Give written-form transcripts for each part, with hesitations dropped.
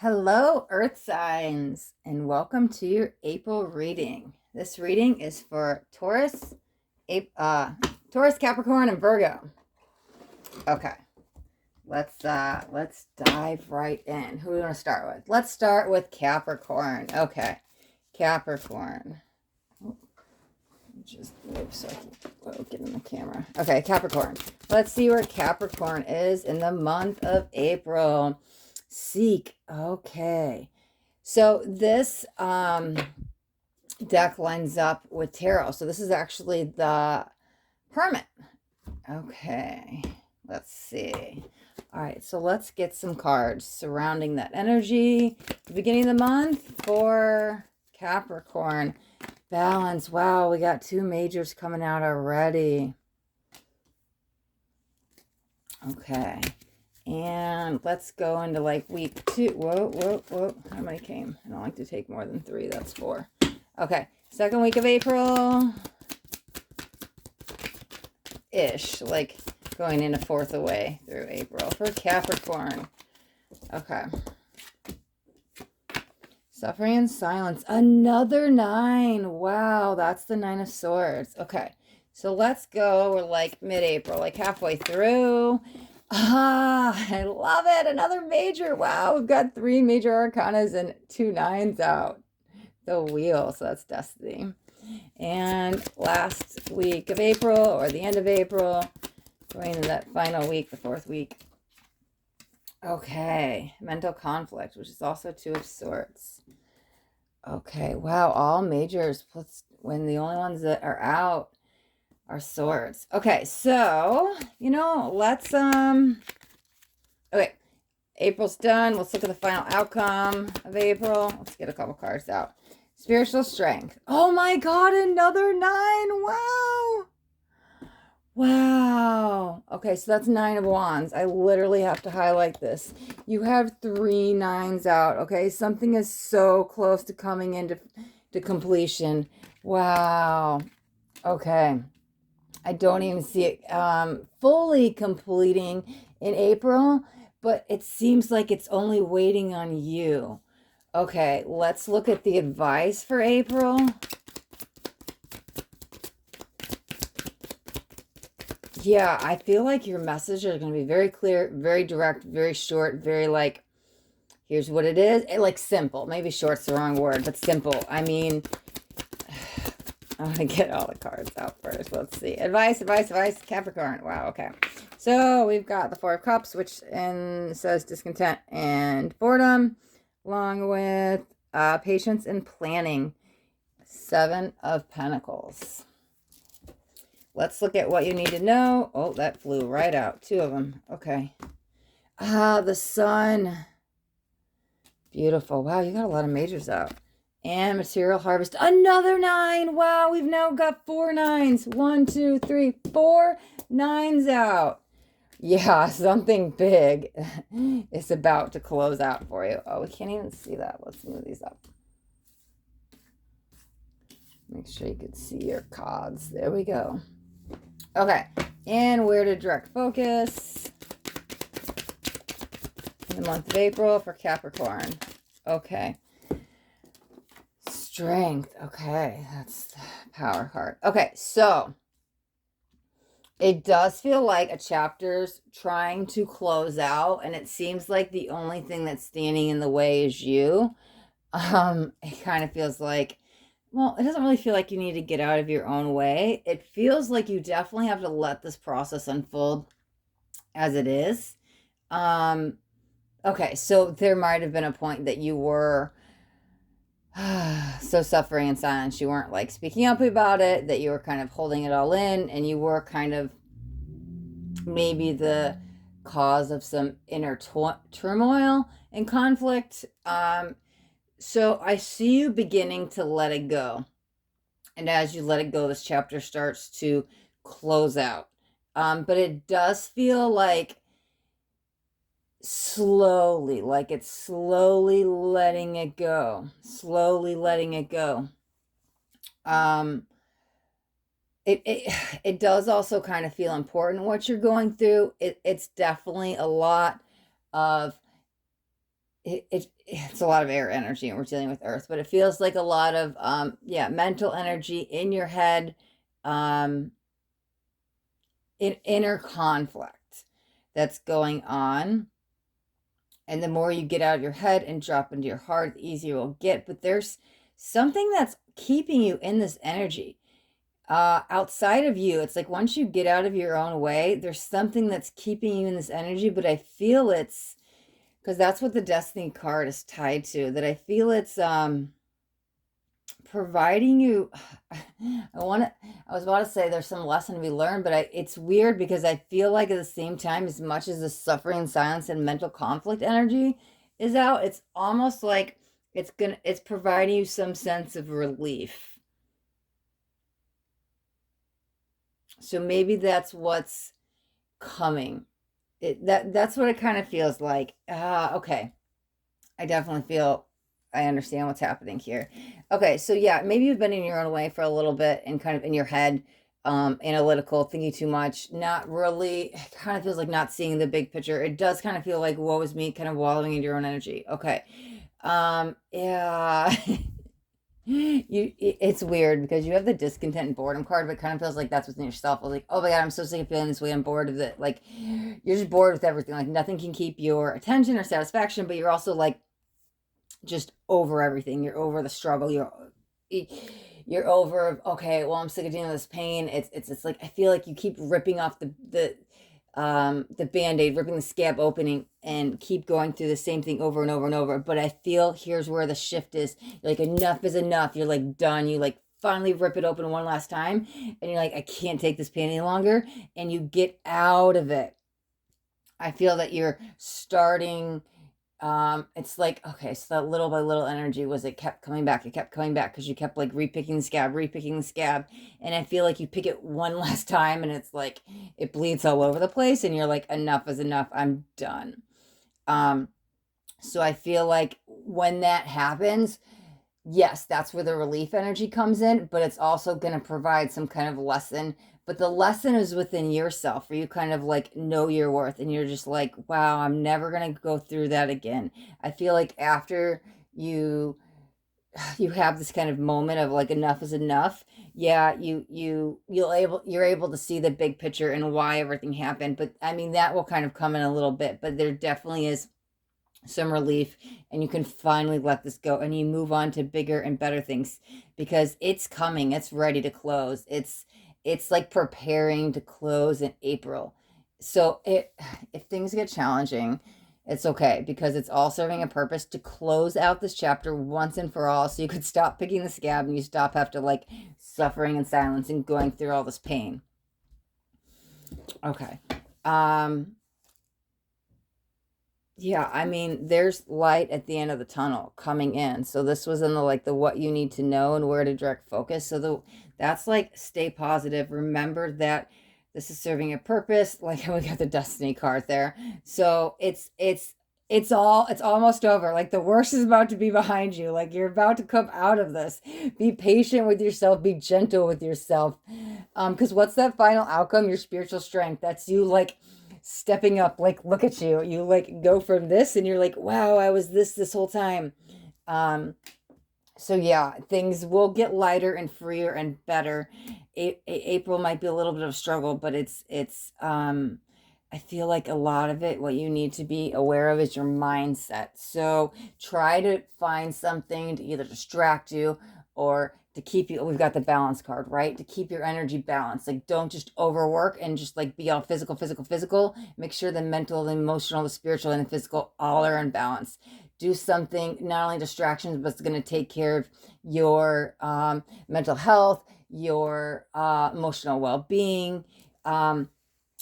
Hello, Earth signs, and welcome to your April reading. This reading is for Taurus, Taurus, Capricorn, and Virgo. Okay, let's dive right in. Who do we want to start with? Let's start with Capricorn. Okay, Capricorn. Just move so I can get in the camera. Okay, Capricorn. Let's see where Capricorn is in the month of April. Seek. Okay. So this deck lines up with tarot. So this is actually the Hermit. Okay. Let's see. All right. So let's get some cards surrounding that energy. The beginning of the month for Capricorn. Balance. Wow. We got two majors coming out already. Okay. And let's go into like week 2. Whoa. How many came? I don't like to take more than 3. That's 4. Okay. Second week of April. Ish. Like going into 4th away through April for Capricorn. Okay. Suffering and silence. Another 9. Wow. That's the 9 of Swords. Okay. So let's go. We're like mid-April, like halfway through. I love it. Another major. Wow, we've got 3 major arcanas and 2 9s out. The wheel, so that's destiny. And last week of April, or the end of April, going into that final week, the 4th week. Okay, mental conflict, which is also 2 of Swords. Okay, wow, all majors, plus when the only ones that are out are Swords. Okay, so, let's, okay, April's done. Let's look at the final outcome of April. Let's get a couple cards out. Spiritual strength. Oh my God, another 9. Wow. Wow. Okay, so that's 9 of Wands. I literally have to highlight this. You have 3 9s out, okay? Something is so close to coming into completion. Wow. Okay. I don't even see it fully completing in April, but it seems like it's only waiting on you. Okay, let's look at the advice for April. Yeah, I feel like your messages are going to be very clear, very direct, very short, very like, here's what it is. Like simple. Maybe short's the wrong word, but simple. I mean, I'm going to get all the cards out first. Let's see. Advice, Capricorn. Wow, okay. So we've got the 4 of Cups, which says discontent and boredom, along with patience and planning. 7 of Pentacles. Let's look at what you need to know. Oh, that flew right out. 2 of them. Okay. The Sun. Beautiful. Wow, you got a lot of majors out. And material harvest. Another 9. Wow, we've now got 4 9s. 1, 2, 3, 4 9s out. Yeah, something big is about to close out for you. Oh, we can't even see that. Let's move these up. Make sure you can see your cards. There we go. Okay, and where to direct focus in the month of April for Capricorn. Okay. Strength. Okay, that's the power card. Okay, so it does feel like a chapter's trying to close out, and it seems like the only thing that's standing in the way is you. It kind of feels like, well, it doesn't really feel like you need to get out of your own way. It feels like you definitely have to let this process unfold as it is. Okay, so there might have been a point that you were so suffering in silence. You weren't like speaking up about it, that you were kind of holding it all in, and you were kind of maybe the cause of some inner turmoil and conflict. So I see you beginning to let it go. And as you let it go, this chapter starts to close out. But it does feel like slowly, like it's slowly letting it go. Slowly letting it go. It does also kind of feel important what you're going through. It's definitely a lot of it's a lot of air energy and we're dealing with earth, but it feels like a lot of yeah, mental energy in your head, um inner conflict that's going on. And the more you get out of your head and drop into your heart, the easier it will get. But there's something that's keeping you in this energy outside of you. It's like once you get out of your own way, there's something that's keeping you in this energy. But I feel it's because that's what the destiny card is tied to, that I feel it's providing you. I was about to say there's some lesson to be learned, but it's weird because I feel like at the same time, as much as the suffering, silence, and mental conflict energy is out, it's almost like it's providing you some sense of relief. So maybe that's what's coming. That's what it kind of feels like. Okay. I definitely feel I understand what's happening here. Okay, so yeah, maybe you've been in your own way for a little bit and kind of in your head, analytical, thinking too much, not really, it kind of feels like not seeing the big picture. It does kind of feel like woe is me, kind of wallowing in your own energy. Okay. Yeah. It's weird because you have the discontent and boredom card, but it kind of feels like that's within yourself. I was like, oh my God, I'm so sick of feeling this way. I'm bored of it. Like you're just bored with everything. Like nothing can keep your attention or satisfaction, but you're also like just over everything. You're over the struggle. You're over, okay, well, I'm sick of dealing with this pain. It's like I feel like you keep ripping off the band-aid, ripping the scab opening and keep going through the same thing over and over and over. But I feel here's where the shift is. You're like, enough is enough. You're like done. You like finally rip it open one last time and you're like, I can't take this pain any longer, and you get out of it. I feel that you're starting, it's like, okay, so that little by little energy was, it kept coming back, it kept coming back because you kept like repicking the scab, and I feel like you pick it one last time and it's like it bleeds all over the place and you're like, enough is enough, I'm done. So I feel like when that happens, yes, that's where the relief energy comes in, but it's also going to provide some kind of lesson. But the lesson is within yourself, where you kind of like know your worth and you're just like, wow, I'm never going to go through that again. I feel like after you have this kind of moment of like enough is enough, yeah, you're able to see the big picture and why everything happened. But I mean, that will kind of come in a little bit, but there definitely is some relief, and you can finally let this go and you move on to bigger and better things because it's coming, it's ready to close, it's like preparing to close in April. So if things get challenging, it's okay because it's all serving a purpose to close out this chapter once and for all, so you could stop picking the scab and you stop have to like suffering in silence and going through all this pain. Okay. Yeah, I mean, there's light at the end of the tunnel coming in. So this was in the like the what you need to know and where to direct focus. So that's like stay positive. Remember that this is serving a purpose. Like we got the destiny card there. So it's almost over. Like the worst is about to be behind you. Like you're about to come out of this. Be patient with yourself, be gentle with yourself. Because what's that final outcome? Your spiritual strength. That's you like stepping up. Like look at you, you like go from this and you're like, wow, I was this whole time. So yeah, things will get lighter and freer and better. April might be a little bit of a struggle, but it's I feel like a lot of it, what you need to be aware of is your mindset. So try to find something to either distract you or to keep you, we've got the balance card, right? To keep your energy balanced. Like don't just overwork and just like be all physical. Make sure the mental, the emotional, the spiritual, and the physical all are in balance. Do something, not only distractions, but it's going to take care of your mental health, your emotional well-being,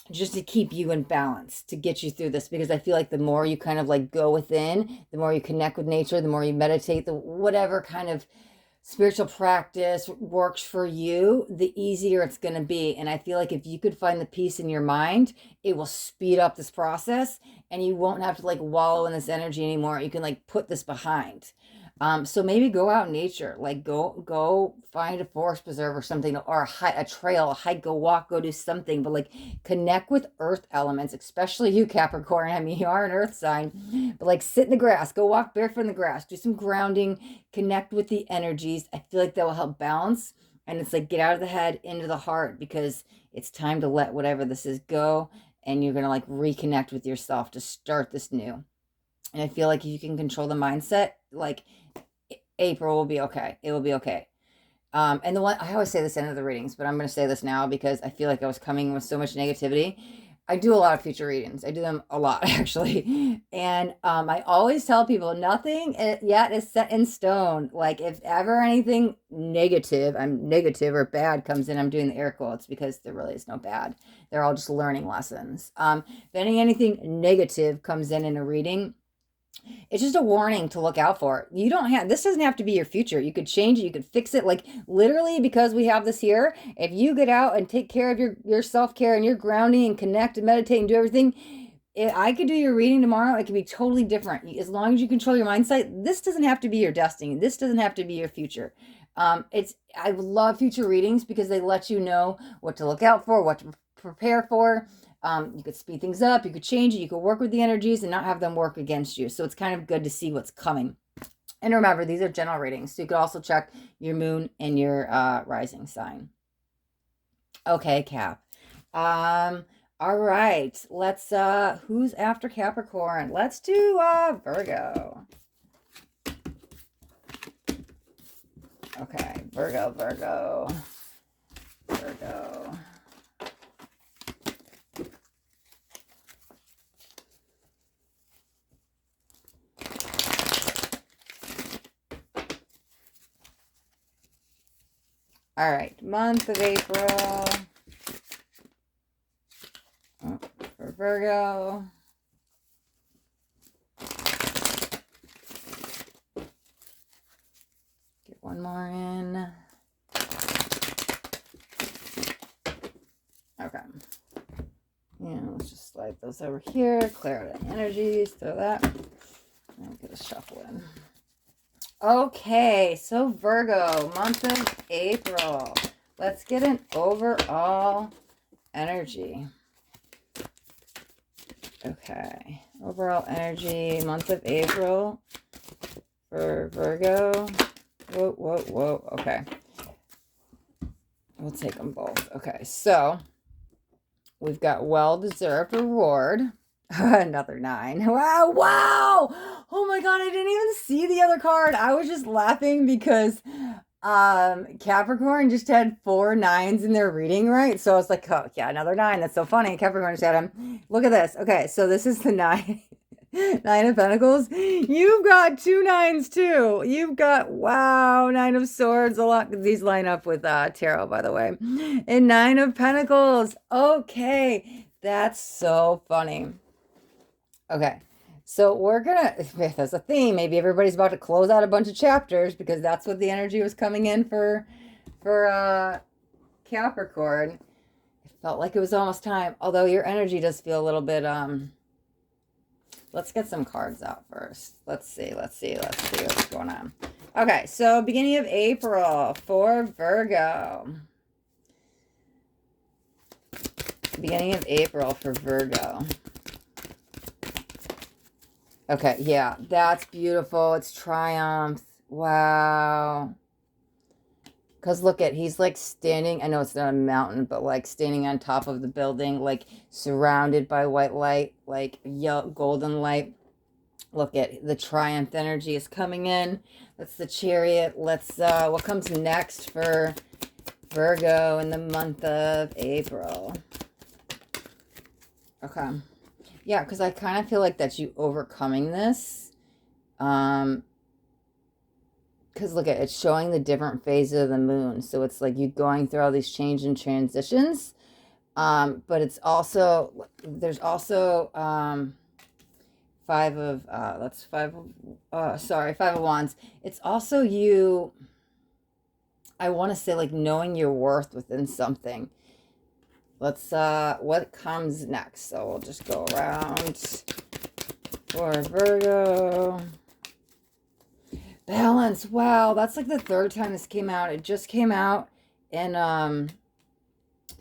just to keep you in balance, to get you through this. Because I feel like the more you kind of like go within, the more you connect with nature, the more you meditate, the whatever kind of spiritual practice works for you, the easier it's going to be. And I feel like if you could find the peace in your mind, it will speed up this process and you won't have to like wallow in this energy anymore. You can like put this behind. So maybe go out in nature, like go find a forest preserve or something, or a trail, a hike, go walk, go do something, but like connect with earth elements, especially you Capricorn. I mean, you are an earth sign, but like sit in the grass, go walk barefoot in the grass, do some grounding, connect with the energies. I feel like that will help balance. And it's like get out of the head into the heart, because it's time to let whatever this is go, and you're gonna like reconnect with yourself to start this new. And I feel like if you can control the mindset, like April will be okay. It will be okay. And the one I always say this end of the readings, but I'm going to say this now because I feel like I was coming with so much negativity. I do a lot of future readings. I do them a lot, actually. And I always tell people nothing yet is set in stone. Like if ever anything negative, I'm negative or bad comes in, I'm doing the air quotes because there really is no bad. They're all just learning lessons. If anything negative comes in a reading, it's just a warning to look out for. You don't have, this doesn't have to be your future. You could change it, you could fix it. Like literally, because we have this here, if you get out and take care of your self-care and your grounding and connect and meditate and do everything, I could do your reading tomorrow. It could be totally different. As long as you control your mindset, this doesn't have to be your destiny. This doesn't have to be your future. I love future readings because they let you know what to look out for, what to prepare for. You could speed things up, you could change it, you could work with the energies and not have them work against you. So it's kind of good to see what's coming. And remember, these are general readings. So you could also check your moon and your rising sign. Okay, Cap. All right. Let's who's after Capricorn? Let's do Virgo. Okay, Virgo. All right, month of April for Virgo. Get one more in. Okay. Yeah, let's just slide those over here, clear out the energies, throw that, and get a shuffle in. Okay, so Virgo, month of April. Let's get an overall energy. Okay, overall energy, month of April for Virgo. Whoa. Okay. We'll take them both. Okay, so we've got well-deserved reward. Another 9. Wow. Oh my God, I didn't even see the other card. I was just laughing because Capricorn just had 4 9s in their reading, right? So I was like, oh yeah, another 9. That's so funny. Capricorn just had them. Look at this. Okay, so this is the 9. 9 of Pentacles. You've got 2 9s too. You've got, wow, 9 of Swords. A lot. These line up with Tarot, by the way. And 9 of Pentacles. Okay, that's so funny. Okay, so we're gonna, if there's a theme, maybe everybody's about to close out a bunch of chapters because that's what the energy was coming in for Capricorn. It felt like it was almost time, although your energy does feel a little bit, let's get some cards out first. Let's see what's going on. Okay, so beginning of April for Virgo. Beginning of April for Virgo. Okay, yeah, that's beautiful. It's triumph. Wow. Because look at, he's like standing, I know it's not a mountain, but like standing on top of the building, like surrounded by white light, like yellow, golden light. Look at the triumph energy is coming in. That's the Chariot. Let's, what comes next for Virgo in the month of April? Okay. Yeah, because I kind of feel like that's you overcoming this. Because look at, it's showing the different phases of the moon. So it's like you going through all these change and transitions. But it's also, there's also 5 of, Five of Wands. It's also you, I want to say like knowing your worth within something. Let's, what comes next? So we'll just go around for Virgo. Balance. Wow, that's like the third time this came out. It just came out in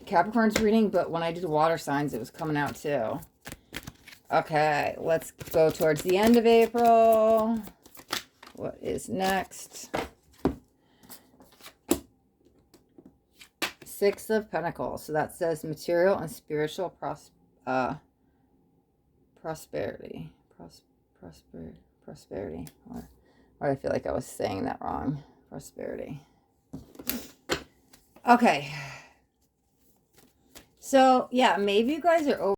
Capricorn's reading, but when I did water signs, it was coming out too. Okay, let's go towards the end of April. What is next? Six of Pentacles. So that says material and spiritual prosperity. Prosperity. Or I feel like I was saying that wrong. Prosperity. Okay. So, yeah, maybe you guys are over